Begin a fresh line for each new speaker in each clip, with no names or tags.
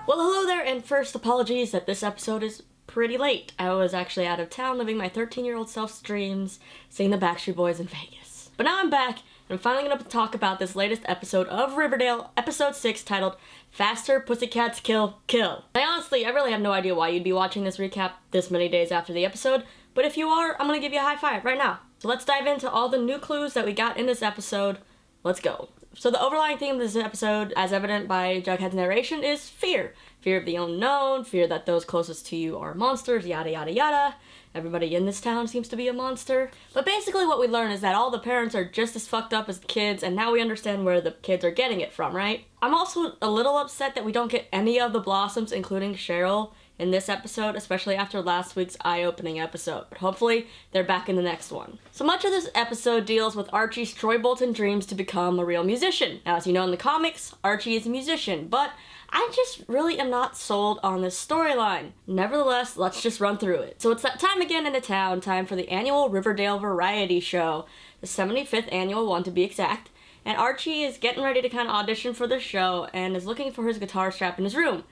Well, hello there, and first, apologies that this episode is pretty late. I was actually out of town living my 13-year-old self's dreams, seeing the Backstreet Boys in Vegas. But now I'm back, and I'm finally going to talk about this latest episode of Riverdale, episode 6, titled Faster Pussycats Kill. I really have no idea why you'd be watching this recap this many days after the episode, but if you are, I'm going to give you a high five right now. So let's dive into all the new clues that we got in this episode. Let's go. So the overlying theme of this episode, as evident by Jughead's narration, is fear. Fear of the unknown, fear that those closest to you are monsters, yada yada yada. Everybody in this town seems to be a monster. But basically what we learn is that all the parents are just as fucked up as the kids, and now we understand where the kids are getting it from, right? I'm also a little upset that we don't get any of the Blossoms, including Cheryl, in this episode, especially after last week's eye-opening episode. But hopefully, they're back in the next one. So much of this episode deals with Archie's Troy Bolton dreams to become a real musician. Now, as you know in the comics, Archie is a musician, but I just really am not sold on this storyline. Nevertheless, let's just run through it. So it's that time again in the town, time for the annual Riverdale Variety Show, the 75th annual one to be exact, and Archie is getting ready to kind of audition for the show and is looking for his guitar strap in his room.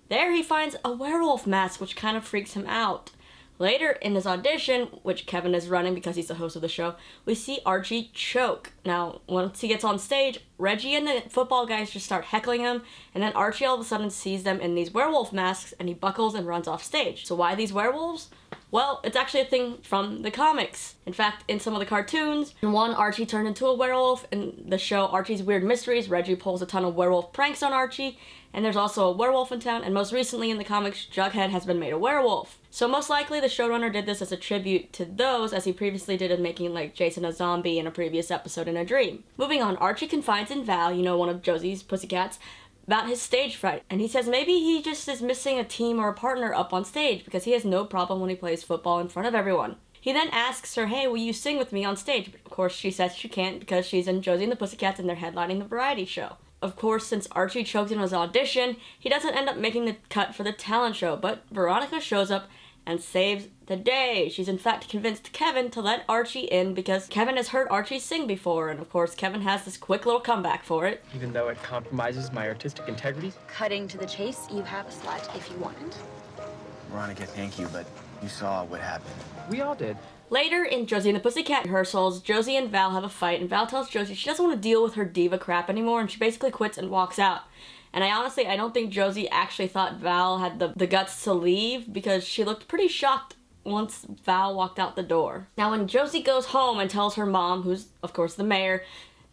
There he finds a werewolf mask, which kind of freaks him out. Later in his audition, which Kevin is running because he's the host of the show, we see Archie choke. Now, once he gets on stage, Reggie and the football guys just start heckling him, and then Archie all of a sudden sees them in these werewolf masks, and he buckles and runs off stage. So why these werewolves? Well, it's actually a thing from the comics. In fact, in some of the cartoons, in one, Archie turned into a werewolf. In the show Archie's Weird Mysteries, Reggie pulls a ton of werewolf pranks on Archie, and there's also a werewolf in town, and most recently in the comics, Jughead has been made a werewolf. So most likely the showrunner did this as a tribute to those, as he previously did in making like Jason a zombie in a previous episode in a dream. Moving on, Archie confides in Val, one of Josie's pussycats, about his stage fright, and he says maybe he just is missing a team or a partner up on stage because he has no problem when he plays football in front of everyone. He then asks her, hey, will you sing with me on stage? But of course she says she can't because she's in Josie and the Pussycats and they're headlining the variety show. Of course, since Archie choked in his audition, he doesn't end up making the cut for the talent show, but Veronica shows up and saves the day. She's in fact convinced Kevin to let Archie in because Kevin has heard Archie sing before, and of course Kevin has this quick little comeback for it.
Even though it compromises my artistic integrity?
Cutting to the chase, you have a slut if you want it.
Veronica, thank you, but you saw what happened.
We all did.
Later in Josie and the Pussycat rehearsals, Josie and Val have a fight, and Val tells Josie she doesn't want to deal with her diva crap anymore, and she basically quits and walks out. And I don't think Josie actually thought Val had the guts to leave because she looked pretty shocked once Val walked out the door. Now when Josie goes home and tells her mom, who's of course the mayor,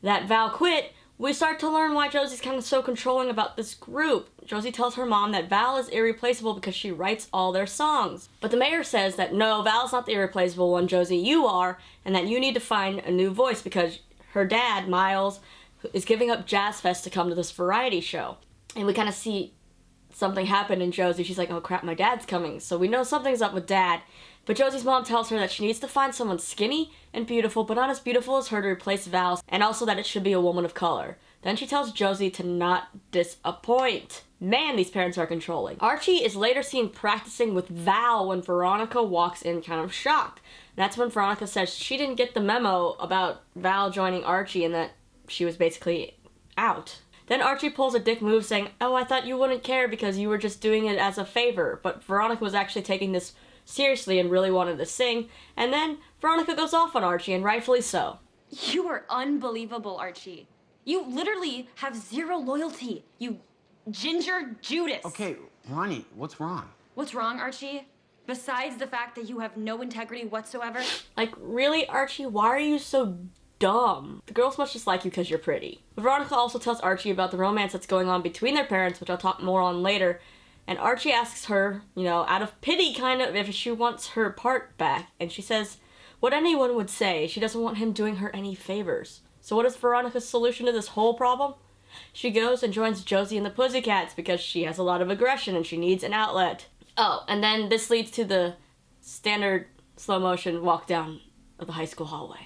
that Val quit, we start to learn why Josie's kind of so controlling about this group. Josie tells her mom that Val is irreplaceable because she writes all their songs. But the mayor says that no, Val's not the irreplaceable one, Josie, you are, and that you need to find a new voice because her dad, Miles, is giving up Jazz Fest to come to this variety show. And we kind of see something happen in Josie. She's like, oh crap, my dad's coming. So we know something's up with Dad. But Josie's mom tells her that she needs to find someone skinny and beautiful, but not as beautiful as her to replace Val, and also that it should be a woman of color. Then she tells Josie to not disappoint. Man, these parents are controlling. Archie is later seen practicing with Val when Veronica walks in kind of shocked. That's when Veronica says she didn't get the memo about Val joining Archie and that she was basically out. Then Archie pulls a dick move saying, oh, I thought you wouldn't care because you were just doing it as a favor. But Veronica was actually taking this seriously and really wanted to sing. And then Veronica goes off on Archie, and rightfully so.
You are unbelievable, Archie. You literally have zero loyalty. You ginger Judas.
Okay, Ronnie, what's wrong?
What's wrong, Archie? Besides the fact that you have no integrity whatsoever?
Like, really, Archie? Why are you so dumb? The girls must just like you because you're pretty. Veronica also tells Archie about the romance that's going on between their parents, which I'll talk more on later. And Archie asks her, out of pity kind of, if she wants her part back. And she says what anyone would say. She doesn't want him doing her any favors. So what is Veronica's solution to this whole problem? She goes and joins Josie and the Pussycats because she has a lot of aggression and she needs an outlet. Oh, and then this leads to the standard slow motion walk down of the high school hallway.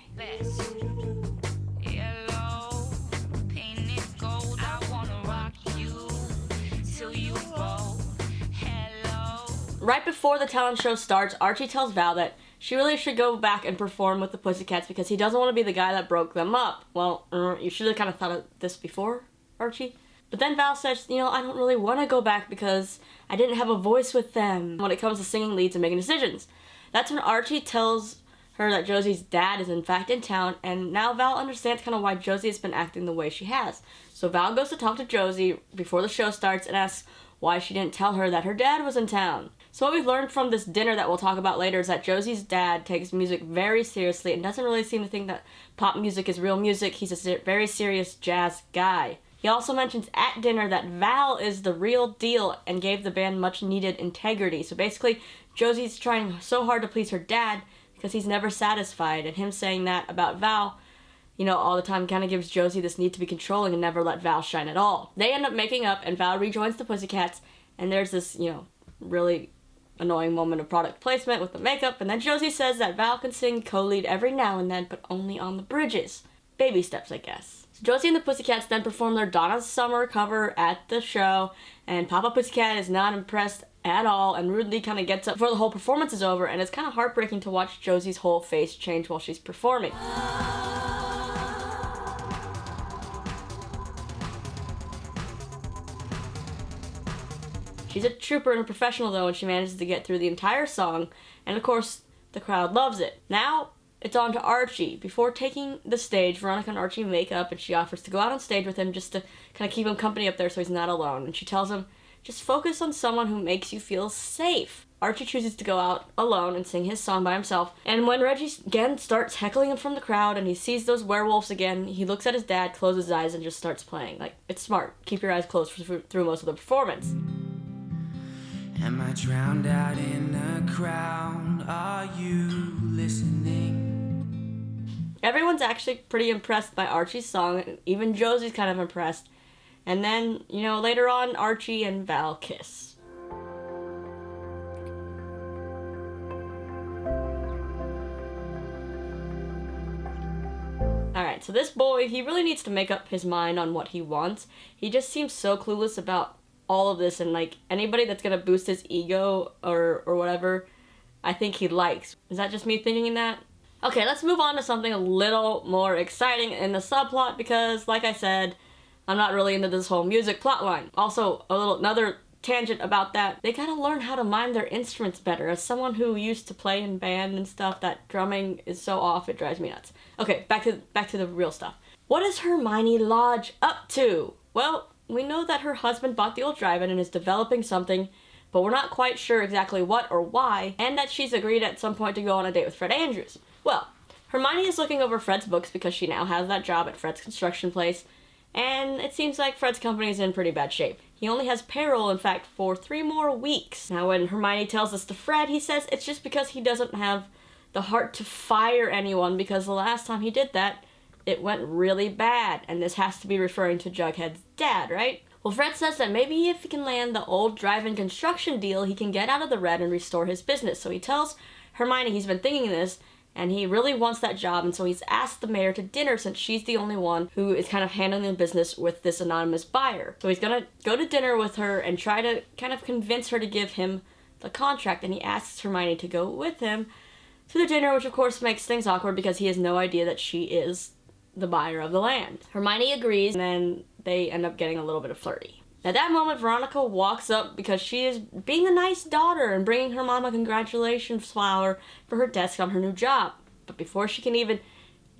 Right before the talent show starts, Archie tells Val that she really should go back and perform with the Pussycats because he doesn't want to be the guy that broke them up. Well, you should have kind of thought of this before, Archie. But then Val says, I don't really want to go back because I didn't have a voice with them when it comes to singing leads and making decisions. That's when Archie tells her that Josie's dad is in fact in town, and now Val understands kind of why Josie has been acting the way she has. So Val goes to talk to Josie before the show starts and asks why she didn't tell her that her dad was in town. So what we've learned from this dinner that we'll talk about later is that Josie's dad takes music very seriously and doesn't really seem to think that pop music is real music. He's a very serious jazz guy. He also mentions at dinner that Val is the real deal and gave the band much needed integrity. So basically, Josie's trying so hard to please her dad because he's never satisfied, and him saying that about Val, all the time kind of gives Josie this need to be controlling and never let Val shine at all. They end up making up, and Val rejoins the Pussycats, and there's this, really annoying moment of product placement with the makeup, and then Josie says that Val can sing co-lead every now and then, but only on the bridges. Baby steps, I guess. So Josie and the Pussycats then perform their Donna's Summer cover at the show, and Papa Pussycat is not impressed at all and rudely kind of gets up before the whole performance is over, and it's kind of heartbreaking to watch Josie's whole face change while she's performing. She's a trooper and a professional though, and she manages to get through the entire song, and of course the crowd loves it. Now it's on to Archie. Before taking the stage, Veronica and Archie make up, and she offers to go out on stage with him just to kind of keep him company up there so he's not alone, and she tells him, just focus on someone who makes you feel safe. Archie chooses to go out alone and sing his song by himself, and when Reggie again starts heckling him from the crowd and he sees those werewolves again, he looks at his dad, closes his eyes, and just starts playing. It's smart. Keep your eyes closed through most of the performance.
Am I drowned out in a crowd? Are you listening?
Everyone's actually pretty impressed by Archie's song, and even Josie's kind of impressed. And then, later on, Archie and Val kiss. Alright, so this boy, he really needs to make up his mind on what he wants. He just seems so clueless about all of this, and anybody that's gonna boost his ego or whatever, I think he likes. Is that just me thinking that? Okay, let's move on to something a little more exciting in the subplot, because like I said, I'm not really into this whole music plotline. Also, another tangent about that, they gotta learn how to mime their instruments better. As someone who used to play in band and stuff, that drumming is so off, it drives me nuts. Okay, back to the real stuff. What is Hermione Lodge up to? Well, we know that her husband bought the old drive-in and is developing something, but we're not quite sure exactly what or why, and that she's agreed at some point to go on a date with Fred Andrews. Well, Hermione is looking over Fred's books because she now has that job at Fred's construction place, and it seems like Fred's company is in pretty bad shape. He only has payroll, in fact, for 3 more weeks. Now, when Hermione tells this to Fred, he says it's just because he doesn't have the heart to fire anyone, because the last time he did that, it went really bad, and this has to be referring to Jughead's dad, right? Well, Fred says that maybe if he can land the old drive-in construction deal, he can get out of the red and restore his business. So he tells Hermione he's been thinking this, and he really wants that job, and so he's asked the mayor to dinner since she's the only one who is kind of handling the business with this anonymous buyer. So he's gonna go to dinner with her and try to kind of convince her to give him the contract, and he asks Hermione to go with him to the dinner, which of course makes things awkward because he has no idea that she is the buyer of the land. Hermione agrees, and then they end up getting a little bit of flirty. At that moment, Veronica walks up because she is being a nice daughter and bringing her mom a congratulations flower for her desk on her new job. But before she can even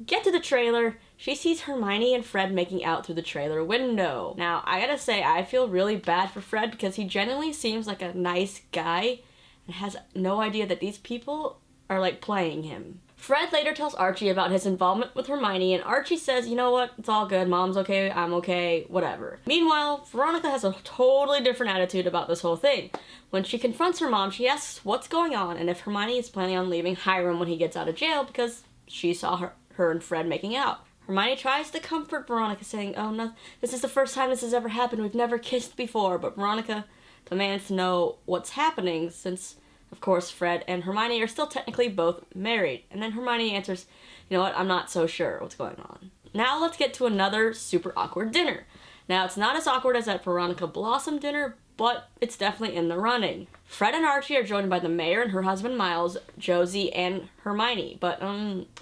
get to the trailer, she sees Hermione and Fred making out through the trailer window. Now, I gotta say, I feel really bad for Fred because he genuinely seems like a nice guy and has no idea that these people are playing him. Fred later tells Archie about his involvement with Hermione, and Archie says, you know what, it's all good, Mom's okay, I'm okay, whatever. Meanwhile, Veronica has a totally different attitude about this whole thing. When she confronts her mom, she asks what's going on and if Hermione is planning on leaving Hiram when he gets out of jail because she saw her and Fred making out. Hermione tries to comfort Veronica, saying, oh, no, this is the first time this has ever happened, we've never kissed before, but Veronica demands to know what's happening since, of course, Fred and Hermione are still technically both married. And then Hermione answers, you know what, I'm not so sure what's going on. Now let's get to another super awkward dinner. Now, it's not as awkward as that Veronica Blossom dinner, but it's definitely in the running. Fred and Archie are joined by the mayor and her husband Miles, Josie, and Hermione. But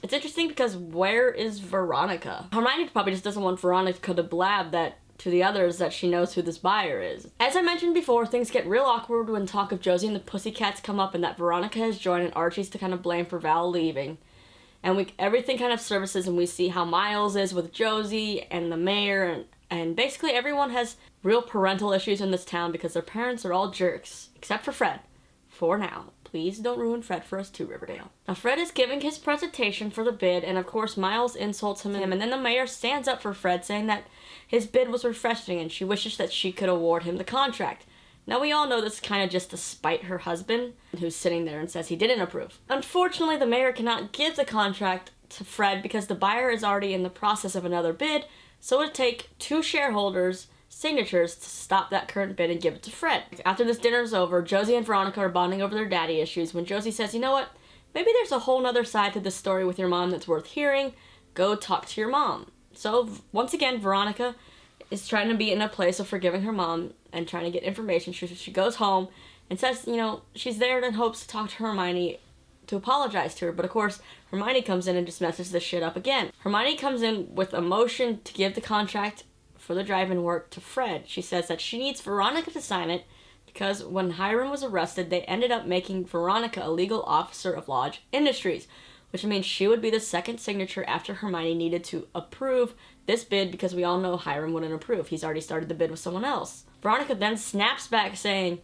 it's interesting because where is Veronica? Hermione probably just doesn't want Veronica to blab that to the others that she knows who this buyer is. As I mentioned before, things get real awkward when talk of Josie and the Pussycats come up and that Veronica has joined and Archie's to kind of blame for Val leaving. And everything kind of surfaces and we see how Miles is with Josie and the mayor and basically everyone has real parental issues in this town because their parents are all jerks. Except for Fred. For now. Please don't ruin Fred for us too, Riverdale. Now Fred is giving his presentation for the bid and of course Miles insults him and then the mayor stands up for Fred saying that his bid was refreshing and she wishes that she could award him the contract. Now we all know this is kind of just to spite her husband who's sitting there and says he didn't approve. Unfortunately, the mayor cannot give the contract to Fred because the buyer is already in the process of another bid, so it would take 2 shareholders' signatures to stop that current bid and give it to Fred. After this dinner's over, Josie and Veronica are bonding over their daddy issues when Josie says, you know what, maybe there's a whole nother side to this story with your mom that's worth hearing. Go talk to your mom. So once again, Veronica is trying to be in a place of forgiving her mom and trying to get information. She goes home and says, you know, she's there in hopes to talk to Hermione to apologize to her. But of course, Hermione comes in and just messes this shit up again. Hermione comes in with a motion to give the contract for the drive-in work to Fred. She says that she needs Veronica to sign it because when Hiram was arrested, they ended up making Veronica a legal officer of Lodge Industries, which means she would be the second signature after Hermione needed to approve this bid because we all know Hiram wouldn't approve. He's already started the bid with someone else. Veronica then snaps back saying,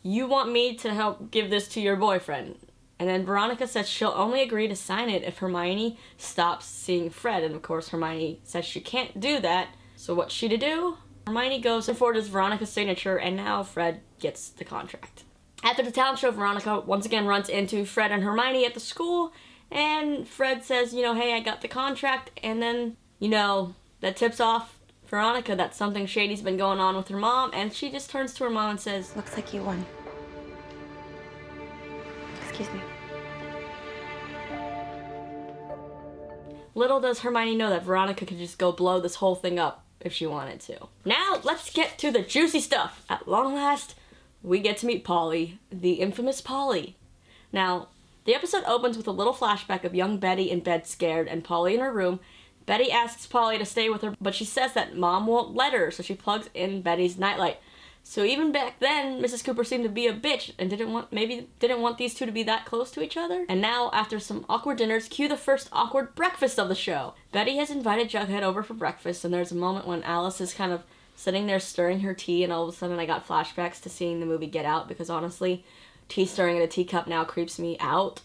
you want me to help give this to your boyfriend. And then Veronica says she'll only agree to sign it if Hermione stops seeing Fred. And of course Hermione says she can't do that. So what's she to do? Hermione goes and forwards Veronica's signature and now Fred gets the contract. After the talent show, Veronica once again runs into Fred and Hermione at the school. And Fred says, you know, hey, I got the contract. And then, you know, that tips off Veronica that something shady's been going on with her mom. And she just turns to her mom and says,
Looks like you won. Excuse me.
Little does Hermione know that Veronica could just go blow this whole thing up if she wanted to. Now, let's get to the juicy stuff. At long last, we get to meet Polly, the infamous Polly. Now, the episode opens with a little flashback of young Betty in bed scared and Polly in her room. Betty asks Polly to stay with her, but she says that Mom won't let her, so she plugs in Betty's nightlight. So even back then, Mrs. Cooper seemed to be a bitch and didn't want these two to be that close to each other. And now, after some awkward dinners, cue the first awkward breakfast of the show. Betty has invited Jughead over for breakfast, and there's a moment when Alice is kind of sitting there stirring her tea, and all of a sudden I got flashbacks to seeing the movie Get Out, because honestly, tea stirring in a teacup now creeps me out.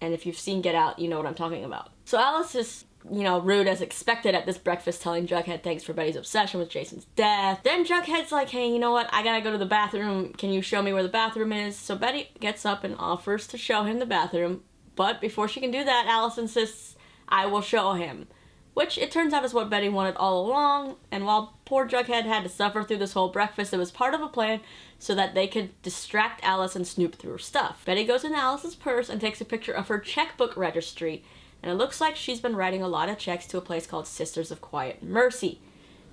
And if you've seen Get Out, you know what I'm talking about. So Alice is, you know, rude as expected at this breakfast, telling Jughead thanks for Betty's obsession with Jason's death. Then Jughead's like, hey, you know what? I gotta go to the bathroom. Can you show me where the bathroom is? So Betty gets up and offers to show him the bathroom. But before she can do that, Alice insists, I will show him. Which it turns out is what Betty wanted all along. And while poor Jughead had to suffer through this whole breakfast, it was part of a plan so that they could distract Alice and snoop through her stuff. Betty goes into Alice's purse and takes a picture of her checkbook registry. And it looks like she's been writing a lot of checks to a place called Sisters of Quiet Mercy.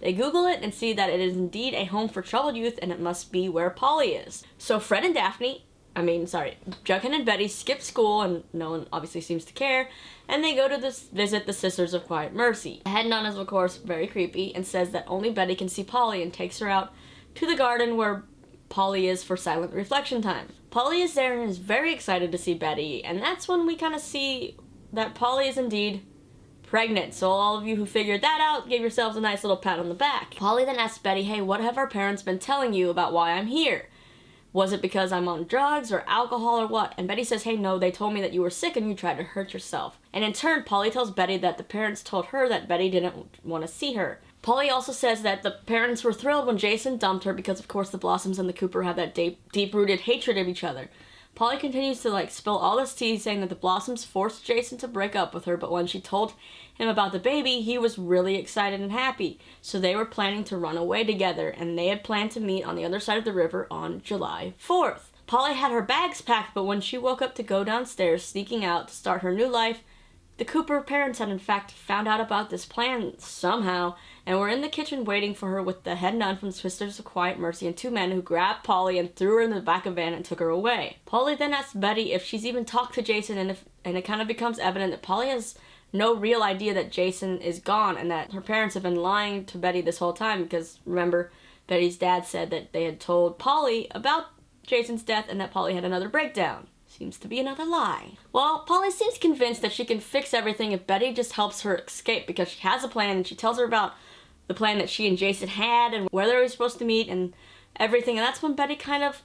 They Google it and see that it is indeed a home for troubled youth and it must be where Polly is. So Jughead and Betty skip school and no one obviously seems to care, and they go to visit the Sisters of Quiet Mercy. The head nun is of course very creepy and says that only Betty can see Polly and takes her out to the garden where Polly is for silent reflection time. Polly is there and is very excited to see Betty, and that's when we kind of see that Polly is indeed pregnant. So all of you who figured that out, give yourselves a nice little pat on the back. Polly then asks Betty, hey, what have our parents been telling you about why I'm here? Was it because I'm on drugs or alcohol or what? And Betty says, hey, no, they told me that you were sick and you tried to hurt yourself. And in turn, Polly tells Betty that the parents told her that Betty didn't want to see her. Polly also says that the parents were thrilled when Jason dumped her because, of course, the Blossoms and the Cooper have that deep-rooted hatred of each other. Polly continues to spill all this tea, saying that the Blossoms forced Jason to break up with her, but when she told him about the baby, he was really excited and happy. So they were planning to run away together, and they had planned to meet on the other side of the river on July 4th. Polly had her bags packed, but when she woke up to go downstairs, sneaking out to start her new life, the Cooper parents had in fact found out about this plan somehow, and were in the kitchen waiting for her with the head nun from the Sisters of Quiet Mercy and 2 men who grabbed Polly and threw her in the back of a van and took her away. Polly then asks Betty if she's even talked to Jason, and it kind of becomes evident that Polly has no real idea that Jason is gone and that her parents have been lying to Betty this whole time because, remember, Betty's dad said that they had told Polly about Jason's death and that Polly had another breakdown. Seems to be another lie. Well, Polly seems convinced that she can fix everything if Betty just helps her escape because she has a plan and she tells her about the plan that she and Jason had and where they were supposed to meet and everything. And that's when Betty kind of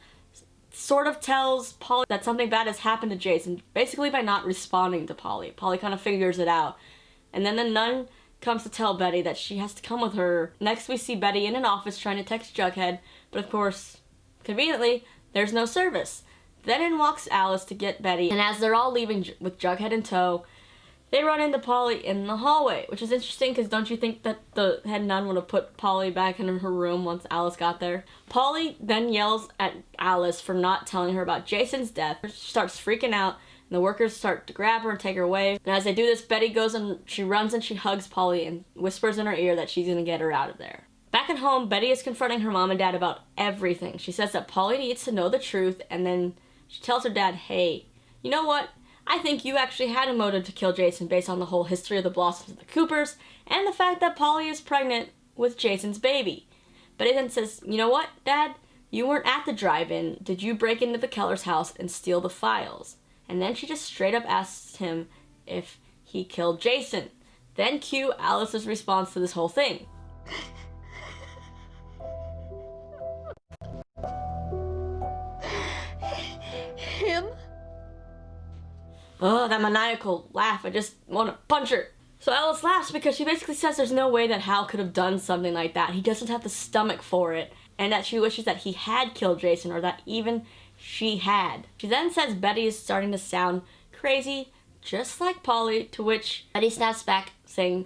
sort of tells Polly that something bad has happened to Jason, basically by not responding to Polly. Polly kind of figures it out. And then the nun comes to tell Betty that she has to come with her. Next we see Betty in an office trying to text Jughead, but of course, conveniently, there's no service. Then in walks Alice to get Betty, and as they're all leaving with Jughead in tow, they run into Polly in the hallway, which is interesting because don't you think that the head nun would have put Polly back in her room once Alice got there? Polly then yells at Alice for not telling her about Jason's death. She starts freaking out, and the workers start to grab her and take her away. And as they do this, Betty goes and she runs and she hugs Polly and whispers in her ear that she's gonna get her out of there. Back at home, Betty is confronting her mom and dad about everything. She says that Polly needs to know the truth, and then she tells her dad, hey, you know what? I think you actually had a motive to kill Jason based on the whole history of the Blossoms and the Coopers and the fact that Polly is pregnant with Jason's baby. Betty then says, you know what, Dad? You weren't at the drive-in. Did you break into the Keller's house and steal the files? And then she just straight up asks him if he killed Jason. Then cue Alice's response to this whole thing.
Him?
Oh, that maniacal laugh. I just want to punch her. So Alice laughs because she basically says there's no way that Hal could have done something like that. He doesn't have the stomach for it. And that she wishes that he had killed Jason or that even she had. She then says Betty is starting to sound crazy, just like Polly, to which Betty snaps back saying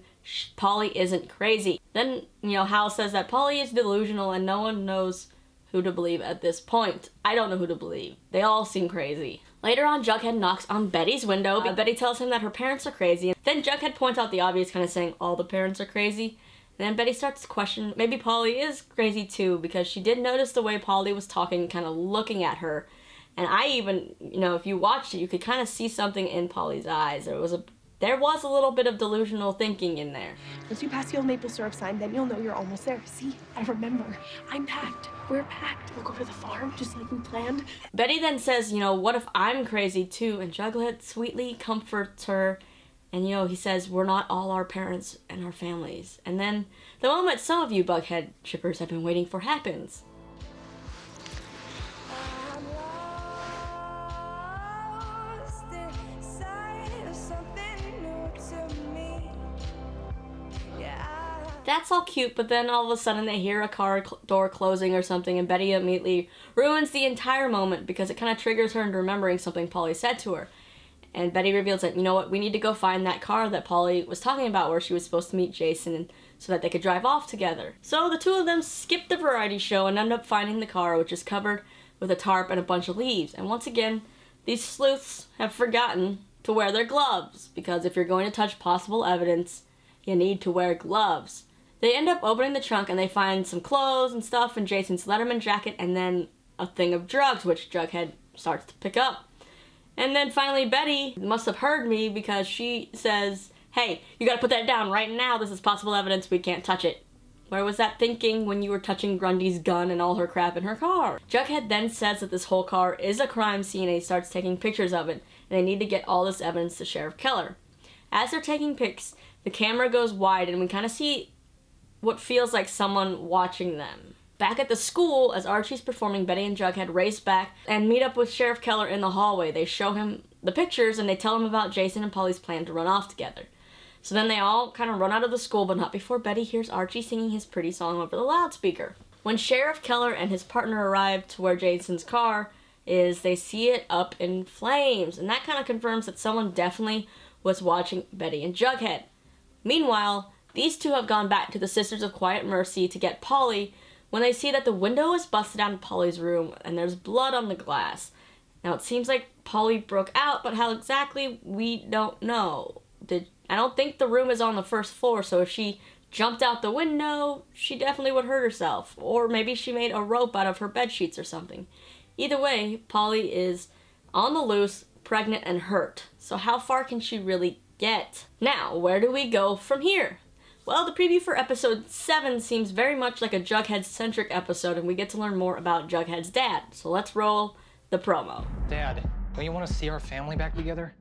Polly isn't crazy. Then, Hal says that Polly is delusional and no one knows who to believe at this point. I don't know who to believe. They all seem crazy. Later on, Jughead knocks on Betty's window. Betty tells him that her parents are crazy. Then Jughead points out the obvious, kind of saying all the parents are crazy. And then Betty starts to question maybe Polly is crazy too, because she did notice the way Polly was talking, kind of looking at her. And I even, if you watched it, you could kind of see something in Polly's eyes. There was a little bit of delusional thinking in there.
Once you pass the old maple syrup sign, then you'll know you're almost there. See, I remember. I'm packed. We're packed. We'll go to the farm just like we planned.
Betty then says, what if I'm crazy too? And Jughead sweetly comforts her. And, he says, we're not all our parents and our families. And then the moment some of you Bughead shippers have been waiting for happens. That's all cute, but then all of a sudden they hear a car door closing or something, and Betty immediately ruins the entire moment because it kind of triggers her into remembering something Polly said to her. And Betty reveals that, you know what, we need to go find that car that Polly was talking about where she was supposed to meet Jason so that they could drive off together. So the two of them skip the variety show and end up finding the car, which is covered with a tarp and a bunch of leaves. And once again, these sleuths have forgotten to wear their gloves, because if you're going to touch possible evidence, you need to wear gloves. They end up opening the trunk and they find some clothes and stuff and Jason's Letterman jacket and then a thing of drugs, which Jughead starts to pick up. And then finally Betty must have heard me because she says, hey, you gotta put that down right now. This is possible evidence. We can't touch it. Where was that thinking when you were touching Grundy's gun and all her crap in her car? Jughead then says that this whole car is a crime scene and he starts taking pictures of it. And they need to get all this evidence to Sheriff Keller. As they're taking pics, the camera goes wide and we kind of see what feels like someone watching them. Back at the school, as Archie's performing, Betty and Jughead race back and meet up with Sheriff Keller in the hallway. They show him the pictures and they tell him about Jason and Polly's plan to run off together. So then they all kind of run out of the school, but not before Betty hears Archie singing his pretty song over the loudspeaker. When Sheriff Keller and his partner arrive to where Jason's car is, they see it up in flames, and that kind of confirms that someone definitely was watching Betty and Jughead. Meanwhile, these two have gone back to the Sisters of Quiet Mercy to get Polly when they see that the window is busted out in Polly's room and there's blood on the glass. Now it seems like Polly broke out, but how exactly, we don't know. I don't think the room is on the first floor, so if she jumped out the window, she definitely would hurt herself. Or maybe she made a rope out of her bed sheets or something. Either way, Polly is on the loose, pregnant, and hurt. So how far can she really get. Now, where do we go from here? Well, the preview for episode 7 seems very much like a Jughead-centric episode, and we get to learn more about Jughead's dad. So let's roll the promo.
Dad, don't you want to see our family back together?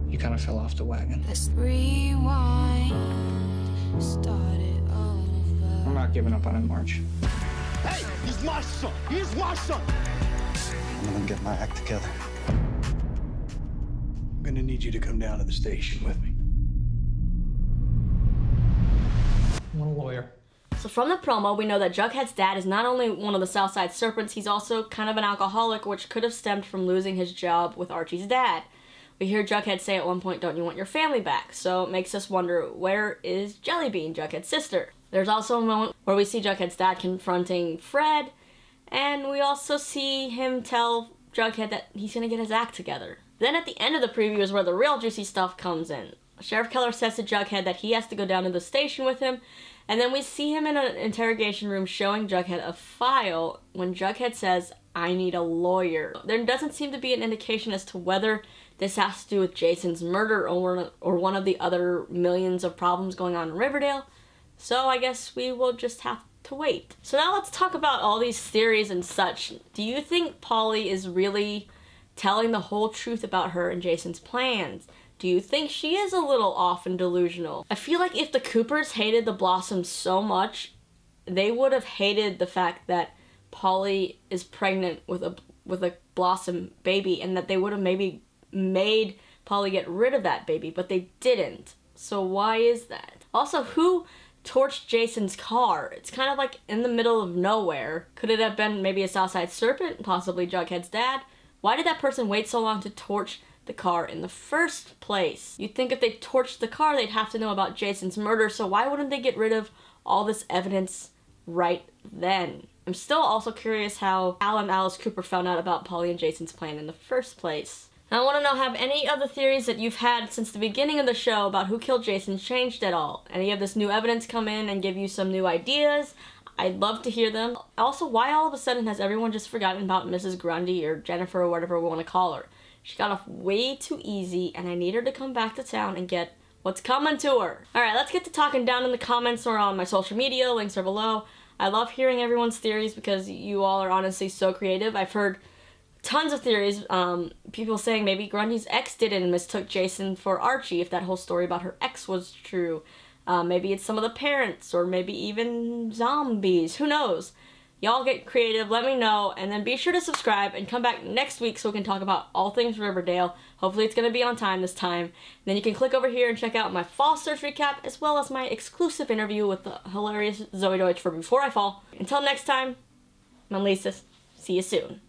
You kind of fell off the wagon.
Let's rewind, start it over.
I'm not giving up on him, March.
Hey, he's my son. He's my son.
I'm gonna get my act together.
I'm gonna need you to come down to the station with me.
I want a lawyer.
So from the promo, we know that Jughead's dad is not only one of the Southside Serpents, he's also kind of an alcoholic, which could have stemmed from losing his job with Archie's dad. We hear Jughead say at one point, "Don't you want your family back?" So it makes us wonder, where is Jellybean, Jughead's sister? There's also a moment where we see Jughead's dad confronting Fred, and we also see him tell Jughead that he's gonna get his act together. Then at the end of the preview is where the real juicy stuff comes in. Sheriff Keller says to Jughead that he has to go down to the station with him, and then we see him in an interrogation room showing Jughead a file when Jughead says, "I need a lawyer." There doesn't seem to be an indication as to whether this has to do with Jason's murder or one of the other millions of problems going on in Riverdale, so I guess we will just have to wait. So now let's talk about all these theories and such. Do you think Polly is really telling the whole truth about her and Jason's plans? Do you think she is a little off and delusional? I feel like if the Coopers hated the Blossoms so much, they would have hated the fact that Polly is pregnant with a Blossom baby, and that they would have maybe made Polly get rid of that baby, but they didn't. So why is that? Also, who torched Jason's car? It's kind of like in the middle of nowhere. Could it have been maybe a Southside Serpent, possibly Jughead's dad? Why did that person wait so long to torch the car in the first place? You'd think if they torched the car, they'd have to know about Jason's murder, so why wouldn't they get rid of all this evidence right then? I'm still also curious how Al and Alice Cooper found out about Polly and Jason's plan in the first place. And I want to know, have any of the theories that you've had since the beginning of the show about who killed Jason changed at all? Any of this new evidence come in and give you some new ideas? I'd love to hear them. Also, why all of a sudden has everyone just forgotten about Mrs. Grundy or Jennifer or whatever we want to call her? She got off way too easy, and I need her to come back to town and get what's coming to her. Alright, let's get to talking down in the comments or on my social media. Links are below. I love hearing everyone's theories because you all are honestly so creative. I've heard tons of theories. People saying maybe Grundy's ex did it and mistook Jason for Archie, if that whole story about her ex was true. Maybe it's some of the parents, or maybe even zombies. Who knows? Y'all get creative, let me know, and then be sure to subscribe and come back next week so we can talk about all things Riverdale. Hopefully it's going to be on time this time. Then you can click over here and check out my Fall Search recap, as well as my exclusive interview with the hilarious Zoe Deutsch for Before I Fall. Until next time, I'm Lisa. See you soon.